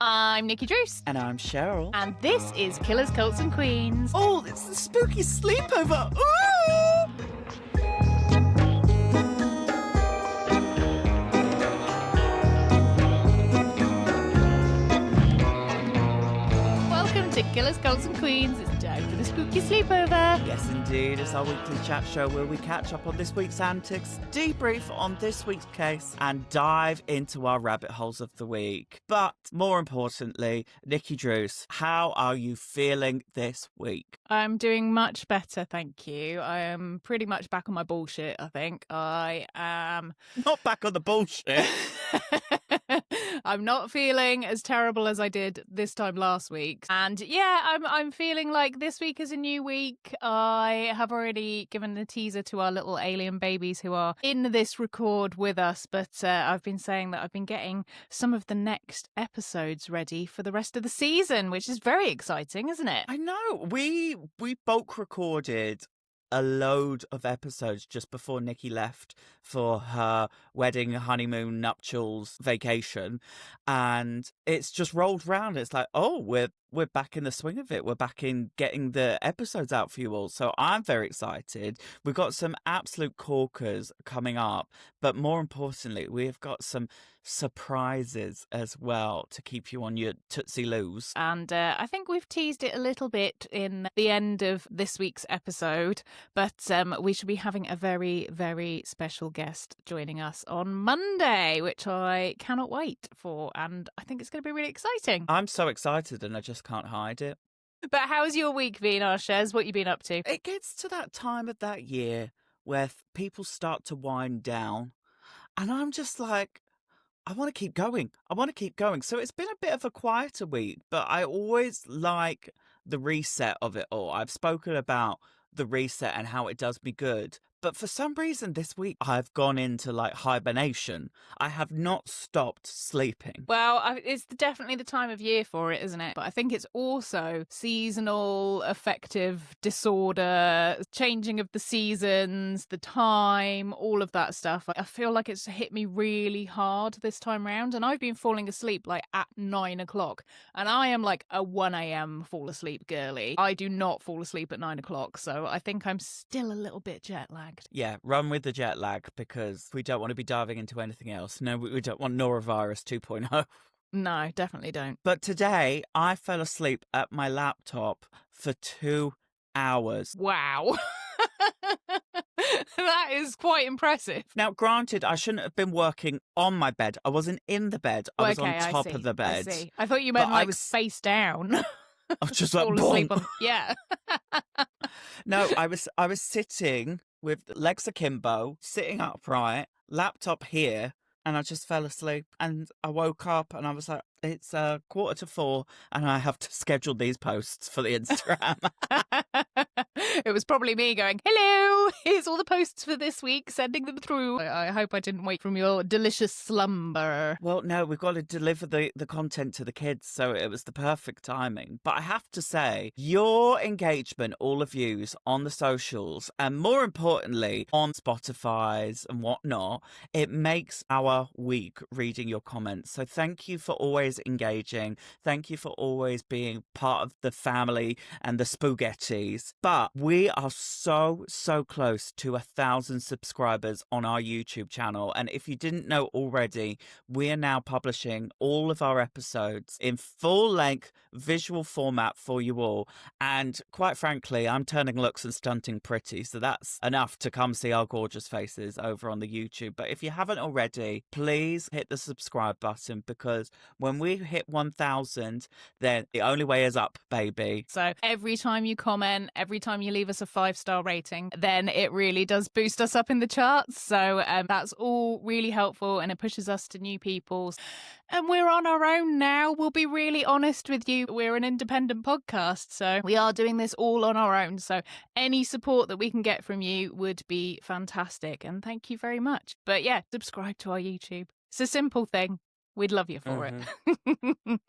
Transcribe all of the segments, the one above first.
I'm Nikki Druce. And I'm Cheryl. And this is Killers, Cults and Queens. Oh, it's the Spooky Sleepover. Ooh! Welcome to Killers, Cults and Queens. It's time for the Spooky Sleepover. Yes, indeed. It's our weekly chat show where we catch up on this week's antics, debrief on this week's case, and dive into our rabbit holes of the week. But more importantly, Nikki Druce, how are you feeling this week? I'm doing much better, thank you. I am pretty much back on my bullshit, I think. I am... Not back on the bullshit. I'm not feeling as terrible as I did this time last week. And yeah, I'm feeling like this week is a new week. I have already given the teaser to our little alien babies who are in this record with us. But I've been saying that I've been getting some of the next episodes ready for the rest of the season, which is very exciting, isn't it? I know. We bulk recorded a load of episodes just before Nikki left for her wedding, honeymoon, nuptials, vacation, and it's just rolled round. It's like, oh, we're back in the swing of it. We're back in getting the episodes out for you all. So I'm very excited. We've got some absolute corkers coming up, but more importantly, we've got some surprises as well to keep you on your Tootsie Loos. And I think we've teased it a little bit in the end of this week's episode, but we should be having a very, very special guest joining us on Monday, which I cannot wait for. And I think it's going to be really exciting. I'm so excited and I just can't hide it. But how's your week been, Shez? What you been up to? It gets to that time of that year where people start to wind down, and I'm just like, I want to keep going. I want to keep going. So it's been a bit of a quieter week, but I always like the reset of it all. I've spoken about the reset and how it does me good. But for some reason this week, I've gone into like hibernation. I have not stopped sleeping. Well, it's definitely the time of year for it, isn't it? But I think it's also seasonal affective disorder, changing of the seasons, the time, all of that stuff. I feel like it's hit me really hard this time round. And I've been falling asleep like at 9 o'clock. And I am like a 1 a.m. fall asleep girly. I do not fall asleep at 9 o'clock. So I think I'm still a little bit jet lagged. Yeah, run with the jet lag because we don't want to be diving into anything else. No, we don't want norovirus 2.0. No, definitely don't. But today, I fell asleep at my laptop for 2 hours. Wow. That is quite impressive. Now, granted, I shouldn't have been working on my bed. I wasn't in the bed. I was on top of the bed. I see. I thought you meant like face down. I was just like, fall asleep on... Yeah. No, I was sitting with legs akimbo, sitting upright, laptop here, and I just fell asleep. And I woke up and I was like, it's 4:45 and I have to schedule these posts for the Instagram. It was probably me going, hello, here's all the posts for this week, sending them through. I hope I didn't wake from your delicious slumber. Well, no, we've got to deliver the content to the kids, so it was the perfect timing. But I have to say, your engagement, all of yous, on the socials, and more importantly, on Spotify's and whatnot, it makes our week reading your comments. So thank you for always engaging. Thank you for always being part of the family and the spaghettis. But we are so close to 1,000 subscribers on our YouTube channel. And if you didn't know already, we are now publishing all of our episodes in full length visual format for you all. And quite frankly, I'm turning looks and stunting pretty. So that's enough to come see our gorgeous faces over on the YouTube. But if you haven't already, please hit the subscribe button, because when we hit 1,000, then the only way is up, baby. So every time you comment, every time you leave us a 5-star rating, then it really does boost us up in the charts. So that's all really helpful, and it pushes us to new people. And we're on our own now. We'll be really honest with you. We're an independent podcast, so we are doing this all on our own. So any support that we can get from you would be fantastic. And thank you very much. But yeah, subscribe to our YouTube. It's a simple thing. We'd love you for it.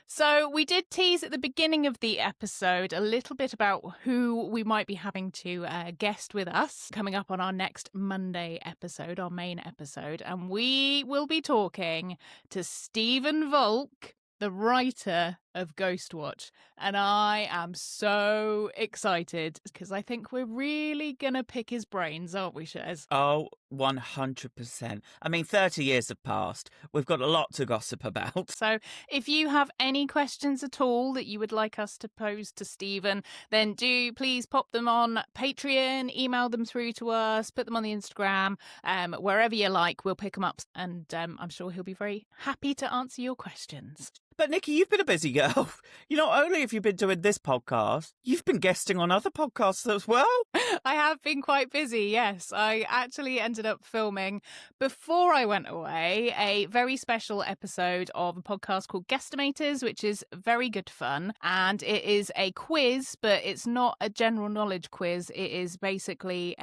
So we did tease at the beginning of the episode a little bit about who we might be having to guest with us coming up on our next Monday episode, our main episode. And we will be talking to Stephen Volk, the writer of Ghostwatch. And I am so excited because I think we're really going to pick his brains, aren't we, Shez? Oh, 100%. I mean, 30 years have passed. We've got a lot to gossip about. So if you have any questions at all that you would like us to pose to Stephen, then do please pop them on Patreon, email them through to us, put them on the Instagram, wherever you like. We'll pick them up, and I'm sure he'll be very happy to answer your questions. But Nikki, you've been a busy girl. Not only have you been doing this podcast, you've been guesting on other podcasts as well. I have been quite busy, yes. I actually ended up filming, before I went away, a very special episode of a podcast called Guesstimators, which is very good fun. And it is a quiz, but it's not a general knowledge quiz. It is basically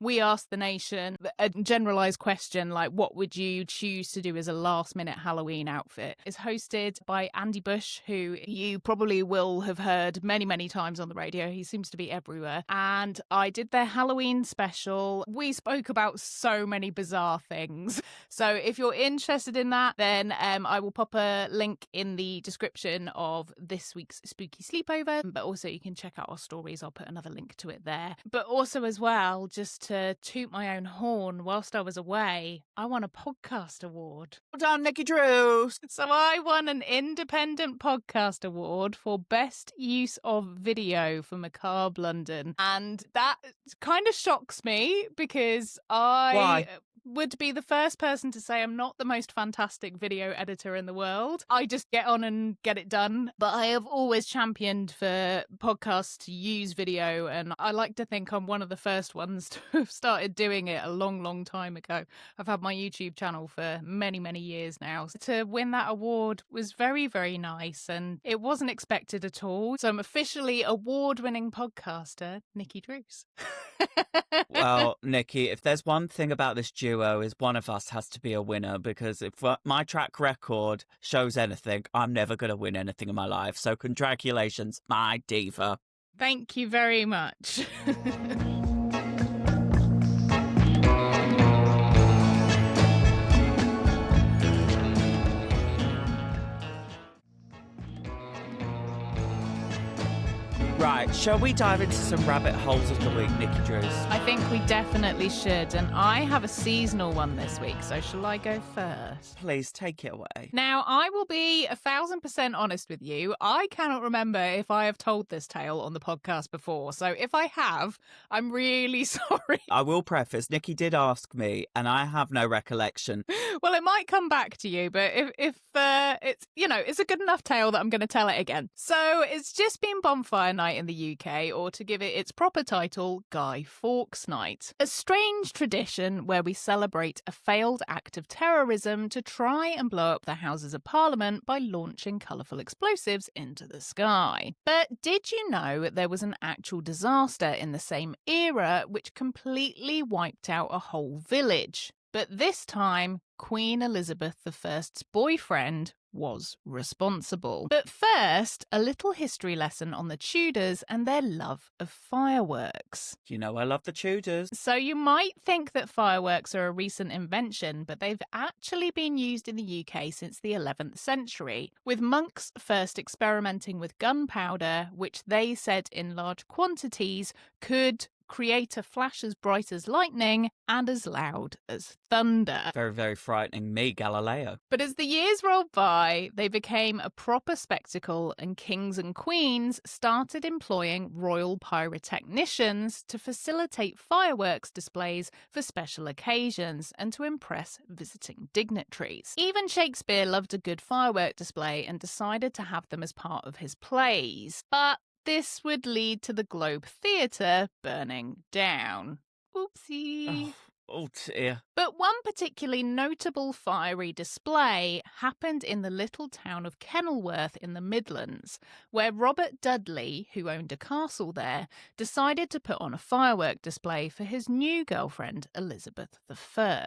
we ask the nation a generalized question, like what would you choose to do as a last-minute Halloween outfit? It's hosted by Andy Bush, who you probably will have heard many, many times on the radio. He seems to be everywhere. And I did their Halloween special. We spoke about so many bizarre things. So if you're interested in that, then I will pop a link in the description of this week's Spooky Sleepover. But also you can check out our stories. I'll put another link to it there. But also as well, just to toot my own horn, whilst I was away, I won a podcast award. Well done, Nikki Drews. So I won an Independent Podcast Award for Best Use of Video for Macabre London. And that kind of shocks me because Why? would be the first person to say I'm not the most fantastic video editor in the world. I just get on and get it done. But I have always championed for podcasts to use video, and I like to think I'm one of the first ones to have started doing it a long, long time ago. I've had my YouTube channel for many, many years now. To win that award was very, very nice, and it wasn't expected at all. So I'm officially award-winning podcaster, Nikki Drews. Well, Nikki, if there's one thing about this duo is one of us has to be a winner, because if my track record shows anything, I'm never going to win anything in my life. So congratulations, my diva. Thank you very much. Right, shall we dive into some rabbit holes of the week, Nikki Drews? I think we definitely should, and I have a seasonal one this week, so shall I go first? Please take it away. Now, I will be 1,000% honest with you. I cannot remember if I have told this tale on the podcast before, so if I have, I'm really sorry. I will preface, Nikki did ask me, and I have no recollection. Well, it might come back to you, but if it's, it's a good enough tale that I'm going to tell it again. So it's just been Bonfire Night in the UK, or to give it its proper title, Guy Fawkes Night. A strange tradition where we celebrate a failed act of terrorism to try and blow up the Houses of Parliament by launching colourful explosives into the sky. But did you know there was an actual disaster in the same era which completely wiped out a whole village? But this time, Queen Elizabeth I's boyfriend was responsible. But first, a little history lesson on the Tudors and their love of fireworks. You know I love the Tudors. So you might think that fireworks are a recent invention, but they've actually been used in the UK since the 11th century, with monks first experimenting with gunpowder, which they said in large quantities could create a flash as bright as lightning and as loud as thunder. Very, very frightening. Me, Galileo. But as the years rolled by, they became a proper spectacle, and kings and queens started employing royal pyrotechnicians to facilitate fireworks displays for special occasions and to impress visiting dignitaries. Even Shakespeare loved a good firework display and decided to have them as part of his plays. But this would lead to the Globe Theatre burning down. Oopsie. Oh dear. But one particularly notable fiery display happened in the little town of Kenilworth in the Midlands, where Robert Dudley, who owned a castle there, decided to put on a firework display for his new girlfriend, Elizabeth I.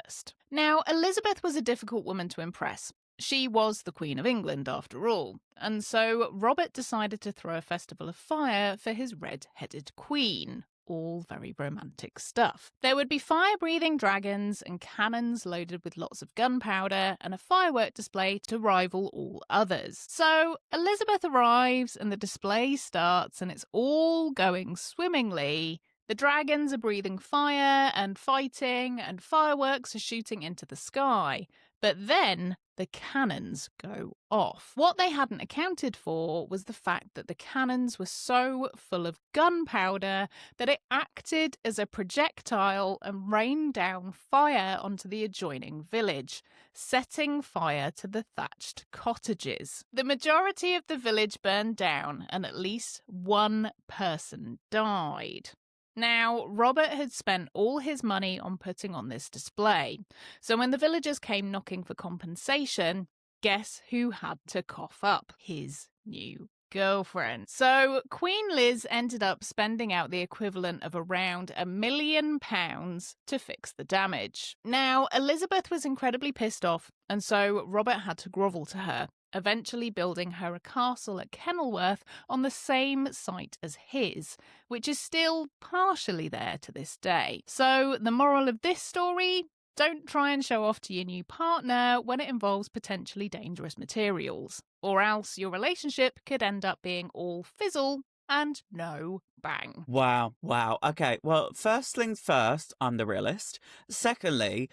Now, Elizabeth was a difficult woman to impress. She was the Queen of England, after all, and so Robert decided to throw a festival of fire for his red-headed queen. all very romantic stuff. There would be fire-breathing dragons and cannons loaded with lots of gunpowder and a firework display to rival all others. So Elizabeth arrives and the display starts and it's all going swimmingly. The dragons are breathing fire and fighting, and fireworks are shooting into the sky. But then the cannons go off. What they hadn't accounted for was the fact that the cannons were so full of gunpowder that it acted as a projectile and rained down fire onto the adjoining village, setting fire to the thatched cottages. The majority of the village burned down, and at least one person died. Now, Robert had spent all his money on putting on this display, so when the villagers came knocking for compensation, guess who had to cough up? His new girlfriend. So Queen Liz ended up spending out the equivalent of around £1 million to fix the damage. Now, Elizabeth was incredibly pissed off, and so Robert had to grovel to her, eventually building her a castle at Kenilworth on the same site as his, which is still partially there to this day. So the moral of this story: don't try and show off to your new partner when it involves potentially dangerous materials, or else your relationship could end up being all fizzle and no bang. Wow. Okay, well, first things first, I'm the realist. Secondly,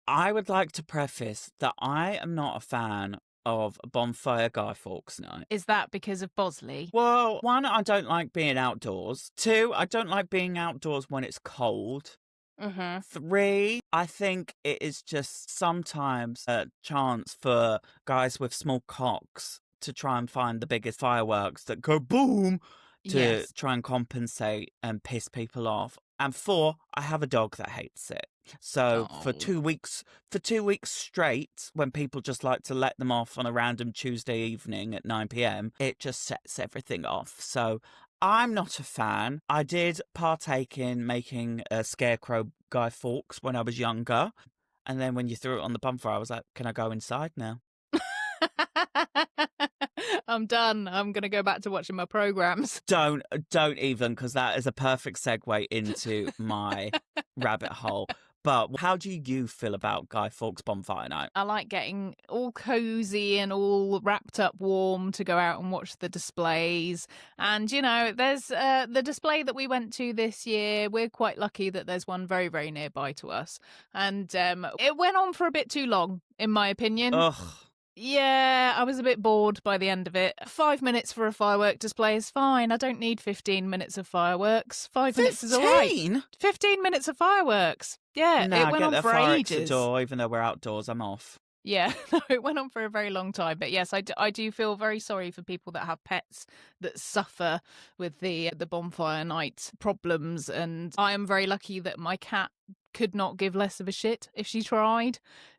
I would like to preface that I am not a fan of Bonfire Guy Fawkes Night. Is that because of Bosley? Well, one, I don't like being outdoors. Two, I don't like being outdoors when it's cold. Mm-hmm. Three, I think it is just sometimes a chance for guys with small cocks to try and find the biggest fireworks that go boom to try and compensate and piss people off. And four, I have a dog that hates it. So for 2 weeks straight, when people just like to let them off on a random Tuesday evening at 9 p.m, it just sets everything off. So I'm not a fan. I did partake in making a scarecrow Guy Fawkes when I was younger. And then when you threw it on the bonfire, I was like, can I go inside now? I'm done. I'm going to go back to watching my programs. Don't even, because that is a perfect segue into my rabbit hole. But how do you feel about Guy Fawkes Bonfire Night? I like getting all cozy and all wrapped up warm to go out and watch the displays. And, you know, there's the display that we went to this year. We're quite lucky that there's one very, very nearby to us. And it went on for a bit too long, in my opinion. Ugh. Yeah, I was a bit bored by the end of it. 5 minutes for a firework display is fine. I don't need 15 minutes of fireworks. 5 minutes is all right. 15 minutes of fireworks. Yeah, No, it went on for ages. Door, even though we're outdoors, I'm off. Yeah, it went on for a very long time. But yes, I do feel very sorry for people that have pets that suffer with the bonfire night problems. And I am very lucky that my cat could not give less of a shit if she tried.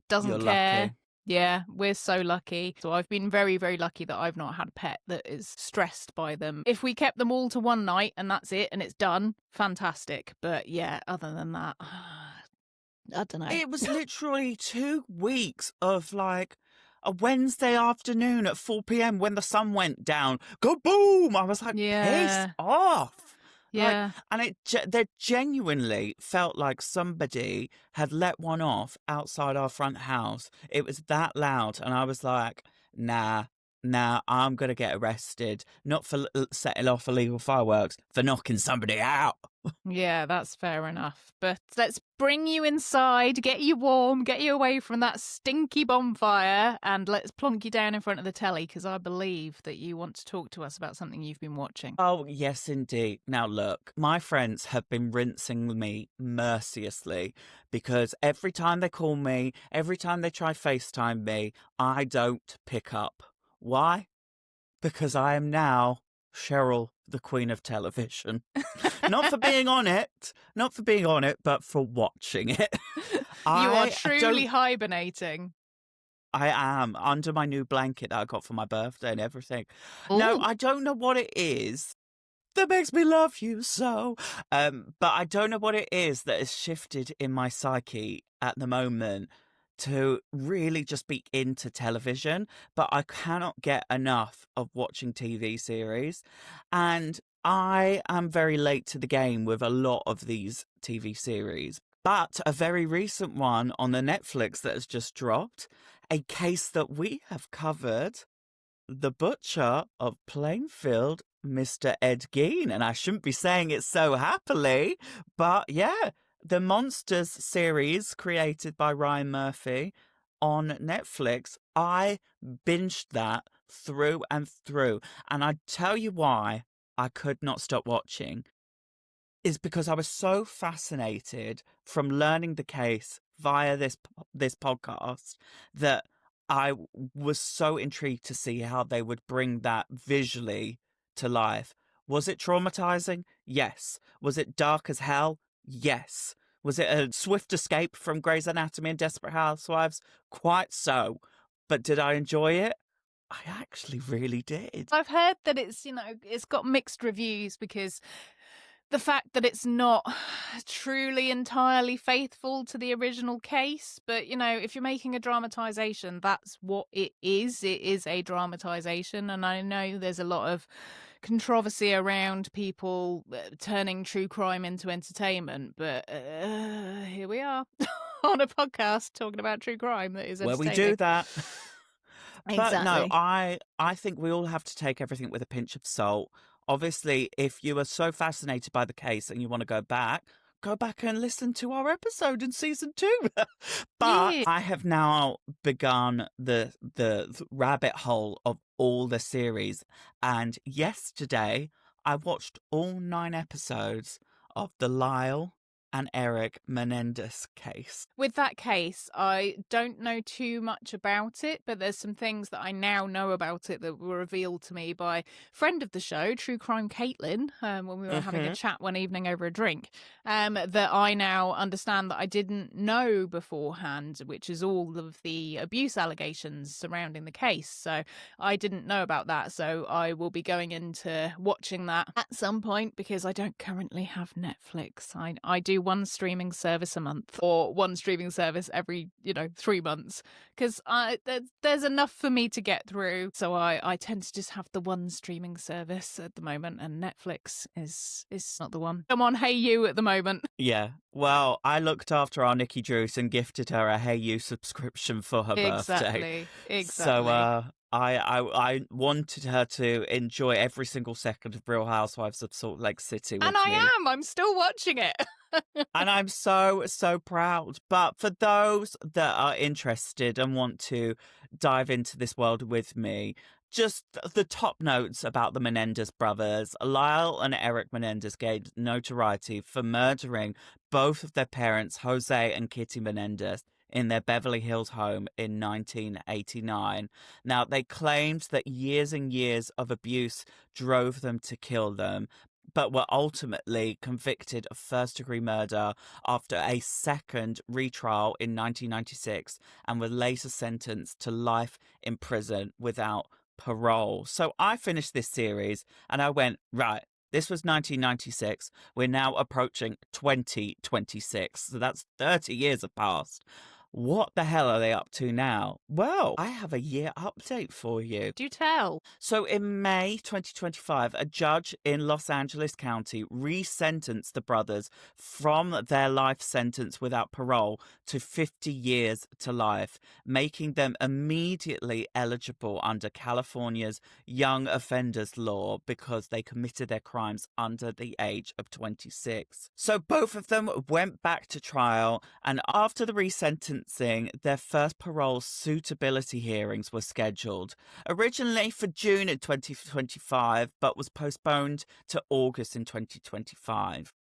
Doesn't You're care. lucky. Yeah, we're so lucky. So I've been very, very lucky that I've not had a pet that is stressed by them. If we kept them all to one night and that's it and it's done, fantastic. But yeah, other than that, I don't know. It was literally 2 weeks of like a Wednesday afternoon at 4 p.m. when the sun went down. Go boom! I was like, Yeah. pissed off. Yeah. And they genuinely felt like somebody had let one off outside our front house. It was that loud. And I was like, nah, I'm going to get arrested. Not for setting off illegal fireworks, for knocking somebody out. Yeah, that's fair enough. But let's bring you inside, get you warm, get you away from that stinky bonfire, and let's plonk you down in front of the telly, because I believe that you want to talk to us about something you've been watching. Oh, yes, indeed. Now, look, my friends have been rinsing me mercilessly because every time they call me, every time they try FaceTime me, I don't pick up. Why? Because I am now Cheryl, the Queen of Television. Not for being on it, but for watching it. You are truly hibernating. I am, under my new blanket that I got for my birthday and everything. Ooh. No, I don't know what it is that makes me love you so. But I don't know what it is that has shifted in my psyche at the moment to really just be into television. But I cannot get enough of watching TV series. And I am very late to the game with a lot of these TV series, but a very recent one on the Netflix that has just dropped, a case that we have covered, the butcher of Plainfield, Mr. Ed Gein. And I shouldn't be saying it so happily, but yeah, the Monsters series created by Ryan Murphy on Netflix. I binged that through and through. And I tell you why I could not stop watching is because I was so fascinated from learning the case via this podcast that was so intrigued to see how they would bring that visually to life. Was it traumatizing? Yes. Was it dark as hell? Yes. Was it a swift escape from Grey's Anatomy and Desperate Housewives? Quite so. But did I enjoy it? I actually really did. I've heard that it's got mixed reviews because the fact that it's not truly entirely faithful to the original case. But, if you're making a dramatization, that's what it is. It is a dramatization. And I know there's a lot of controversy around people turning true crime into entertainment. But here we are on a podcast talking about true crime that is Well, entertaining. we do that. But no, Exactly. I think we all have to take everything with a pinch of salt. Obviously, if you are so fascinated by the case and you want to go back and listen to our episode in season 2. But Yeah. I have now begun the rabbit hole of all the series. And yesterday, I watched all 9 episodes of the Lyle and Eric Menendez case. With that case, I don't know too much about it, but there's some things that I now know about it that were revealed to me by friend of the show, True Crime Caitlin, when we were having a chat one evening over a drink, that I now understand that I didn't know beforehand, which is all of the abuse allegations surrounding the case. So I didn't know about that. So I will be going into watching that at some point because I don't currently have Netflix. I do one streaming service a month or one streaming service every 3 months because there's enough for me to get through, so I tend to just have the one streaming service at the moment, and Netflix is not the one. I'm on Hey You at the moment. Yeah, well, I looked after our Nikki Drews and gifted her a Hey You subscription for her birthday. Exactly. So I wanted her to enjoy every single second of Real Housewives of Salt Lake City with And I'm still watching it. And I'm so, so proud. But for those that are interested and want to dive into this world with me, just the top notes about the Menendez brothers. Lyle and Eric Menendez gained notoriety for murdering both of their parents, Jose and Kitty Menendez, in their Beverly Hills home in 1989. Now, they claimed that years and years of abuse drove them to kill them, but were ultimately convicted of first-degree murder after a second retrial in 1996 and were later sentenced to life in prison without parole. So I finished this series and I went, right, this was 1996. We're now approaching 2026. So that's 30 years have passed. What the hell are they up to now? Well, I have a year update for you. Do tell. So in May 2025, a judge in Los Angeles County resentenced the brothers from their life sentence without parole to 50 years to life, making them immediately eligible under California's young offenders law because they committed their crimes under the age of 26. So both of them went back to trial, and after the resentencing, their first parole suitability hearings were scheduled, originally for June in 2025, but was postponed to August in 2025.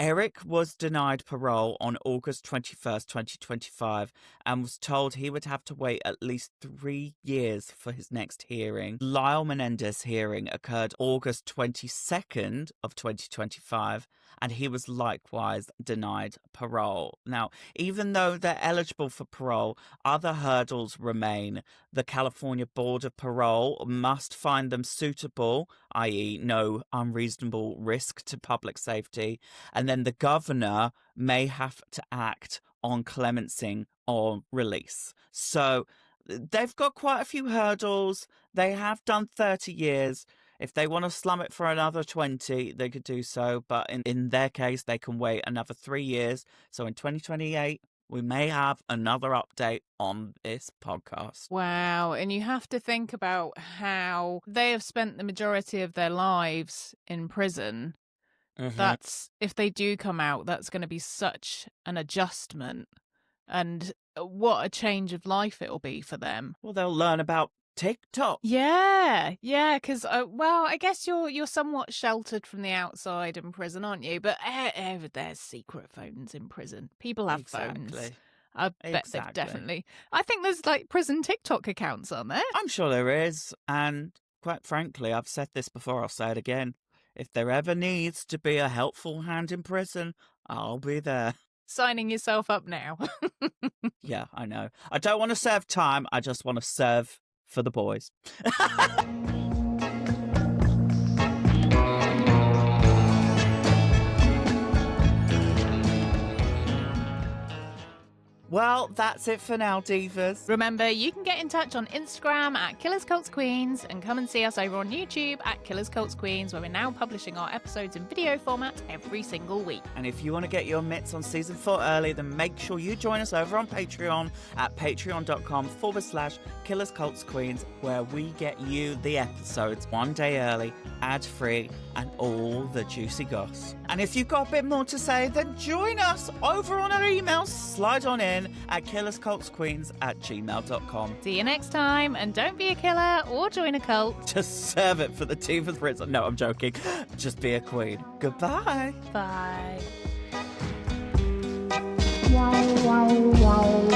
Eric was denied parole on August 21st, 2025, and was told he would have to wait at least 3 years for his next hearing. Lyle Menendez hearing occurred August 22nd of 2025, and he was likewise denied parole. Now, even though they're eligible for parole, other hurdles remain. The California Board of Parole must find them suitable, i.e. no unreasonable risk to public safety, and then the governor may have to act on clemency or release. So they've got quite a few hurdles. They have done 30 years. If they want to slum it for another 20, they could do so. But in their case, they can wait another 3 years. So in 2028, we may have another update on this podcast. Wow. And you have to think about how they have spent the majority of their lives in prison. That's, if they do come out, that's going to be such an adjustment. And what a change of life it'll be for them. Well, they'll learn about TikTok. Yeah, because well, I guess you're somewhat sheltered from the outside in prison, aren't you? But there's secret phones in prison. People have phones. I bet they've definitely. I think there's like prison TikTok accounts on there. I'm sure there is, and quite frankly, I've said this before. I'll say it again. If there ever needs to be a helpful hand in prison, I'll be there. Signing yourself up now. Yeah, I know. I don't want to serve time. I just want to serve for the boys. Well, that's it for now, divas. Remember, you can get in touch on Instagram at Killers Cults Queens and come and see us over on YouTube at Killers Cults Queens, where we're now publishing our episodes in video format every single week. And if you want to get your mitts on season 4 early, then make sure you join us over on Patreon at patreon.com/Killers Cults Queens, where we get you the episodes one day early, ad-free, and all the juicy goss. And if you've got a bit more to say, then join us over on our emails. Slide on in at killerscultsqueens@gmail.com. See you next time, and don't be a killer or join a cult. Just serve it for the Divas prison. No, I'm joking. Just be a queen. Goodbye. Bye. Wow, wow, wow.